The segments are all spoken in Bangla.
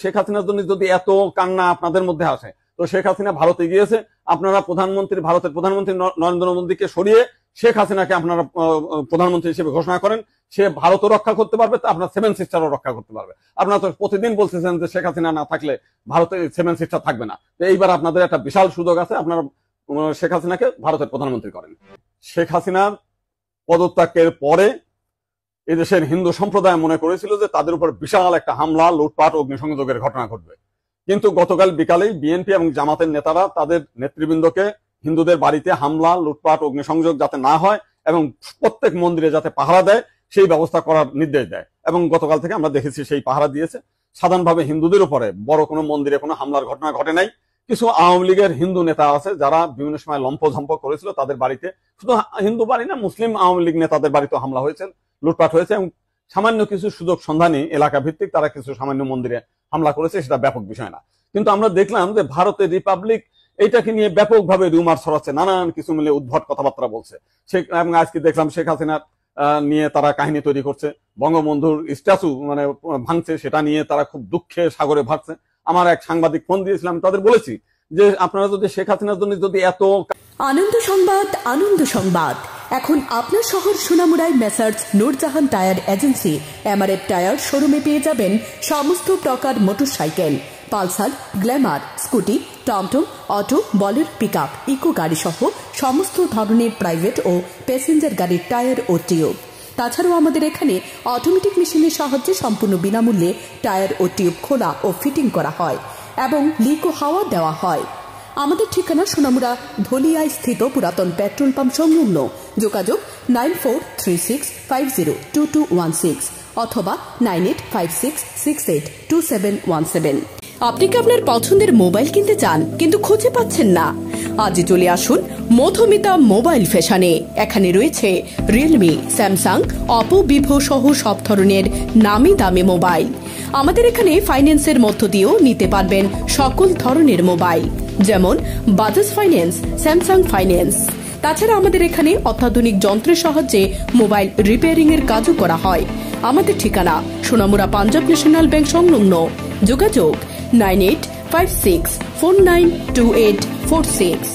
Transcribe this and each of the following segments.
শেখ হাসিনার জন্য যদি এত কান্না আপনাদের মধ্যে আসে, তো শেখ হাসিনা ভারতে গিয়েছে, আপনারা ভারতের প্রধানমন্ত্রী নরেন্দ্র মোদীকে সরিয়ে শেখ হাসিনাকে আপনারা প্রধানমন্ত্রী হিসেবে ঘোষণা করেন। সে ভারতও রক্ষা করতে পারবে, আপনার সেভেন সিস্টারও রক্ষা করতে পারবে। আপনারা তো প্রতিদিন বলতেছেন যে শেখ হাসিনা না থাকলে ভারতে সেভেন সিস্টার থাকবে না। এইবার আপনাদের একটা বিশাল সুযোগ আছে, আপনারা শেখ হাসিনাকে ভারতের প্রধানমন্ত্রী করেন। শেখ হাসিনার পদত্যাগের পরে এদেশের হিন্দু সম্প্রদায় মনে করেছিল যে তাদের উপর বিশাল একটা হামলা, লুটপাট, অগ্নিসংযোগের ঘটনা ঘটবে। কিন্তু গতকাল বিকালেই বিএনপি এবং জামাতের নেতারা তাদের নেতৃবৃন্দকে হিন্দুদের বাড়িতে হামলা, লুটপাট, অগ্নিসংযোগ যাতে না হয় এবং প্রত্যেক মন্দিরে যাতে পাহারা দেয় সেই ব্যবস্থা করার নির্দেশ দেয়। এবং গতকাল থেকে আমরা দেখেছি সেই পাহারা দিয়েছে। সাধারণভাবে হিন্দুদের উপরে বড় কোনো মন্দিরে কোনো হামলার ঘটনা ঘটে নাই। কিছু আওয়ামী লীগের হিন্দু নেতা আছে যারা বিভিন্ন সময় লম্পঝম্প করেছিল, তাদের বাড়িতে, শুধু হিন্দু বাড়ি না, মুসলিম আওয়ামী লীগ নেতাদের বাড়িতে হামলা হয়েছে, লুটপাট হয়েছে এবং সামান্য কিছু সুযোগ সন্ধানী এলাকা ভিত্তিক তারা কিছু সামান্য মন্দিরে হামলা করেছে, সেটা ব্যাপক বিষয় না। কিন্তু আমরা দেখলাম যে ভারতের রিপাবলিক এইটাকে নিয়ে ব্যাপকভাবে রুমার ছড়াচ্ছে, নানান কিছু মিলে উদ্ভট কথাবার্তা বলছে। এবং আজকে দেখলাম শেখ হাসিনার নিয়ে তারা কাহিনী তৈরি করছে, বঙ্গবন্ধুর স্ট্যাচু মানে ভাঙছে, সেটা নিয়ে তারা খুব দুঃখে সাগরে ভাসছে। আমার এক সাংবাদিক ফোন দিয়েছিলাম, তাদের বলেছি যে আপনারা যদি শেখ হাসিনার জন্য যদি এত আনন্দ সংবাদ এখন আপনার শহর সোনামুড়ায় messrs Nurjahan tyre agency MRF tyre শোরুমে পেয়ে যাবেন সমস্ত প্রকার মোটরসাইকেল, পালসার, গ্ল্যামার, স্কুটি, টমটম, অটো, বলের, পিকআপ, ইকো গাড়ি সহ সমস্ত ধরনের প্রাইভেট ও প্যাসেঞ্জার গাড়ির টায়ার ও টিউব। তাছাড়াও আমাদের এখানে অটোমেটিক মেশিনের সাহায্যে সম্পূর্ণ বিনামূল্যে টায়ার ও টিউব খোলা ও ফিটিং করা হয় এবং লিক ও হাওয়া দেওয়া হয়। আমাদের ঠিকানা সোনামুড়া ধলিয়ায় স্থিত পুরাতন পেট্রোল পাম্প সংলগ্ন। যোগাযোগ 9436502216 অথবা 9856682717। আপনি কি আপনার পছন্দের মোবাইল কিনতে চান কিন্তু খুঁজে পাচ্ছেন না? আজই চলে আসুন মধুমিতা মোবাইল ফ্যাশনে। এখানে রয়েছে রিয়েলমি, স্যামসাং, অপো, ভিভো সহ সব ধরনের নামি দামি মোবাইল। আমাদের এখানে ফাইন্যান্সের মধ্য দিয়েও নিতে পারবেন সকল ধরনের মোবাইল, যেমন বাজাজ ফাইন্যান্স, স্যামসাং ফাইন্যান্স। তাছাড়া আমাদের এখানে অত্যাধুনিক যন্ত্রের সাহায্যে মোবাইল রিপেয়ারিং এর কাজও করা হয়। আমাদের ঠিকানা সোনামুড়া পাঞ্জাব ন্যাশনাল ব্যাংক সংলগ্ন। যোগাযোগ 9856492846।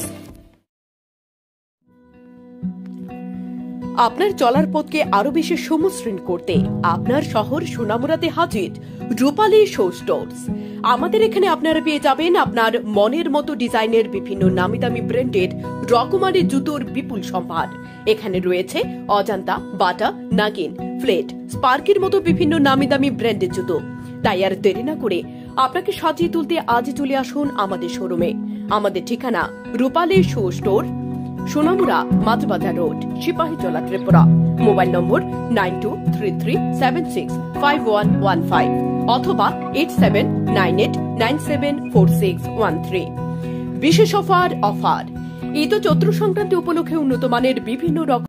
আপনার চলার পথকে আরো বেশি সমশ্রীন করতে আপনার শহর সোনামুড়াতে হাজির রূপালী শো স্টোরস। আমাদের এখানে আপনারা পেয়ে যাবেন আপনার মনের মতো ডিজাইনের বিভিন্ন নামি দামি ব্র্যান্ডের রকমারি জুতোর বিপুল সম্ভার। এখানে রয়েছে অজান্তা, বাটা, নাগিন, ফ্লেট, স্পার্কের মতো বিভিন্ন নামি দামি ব্র্যান্ডের জুতো। তাই আর দেরি না করে আপনাকে সাজিয়ে তুলতে আজই চলে আসুন আমাদের শোরুমে। আমাদের ঠিকানা Rupali show store, Sonamura, Majhbazar road, Sepahijala, Tripura. Mobile number 9233765115 অথবা 8798974613। বিশেষ অফার ঈদ ও চৈত্র সংক্রান্তি উপলক্ষে উন্নত মানের বিভিন্ন রকম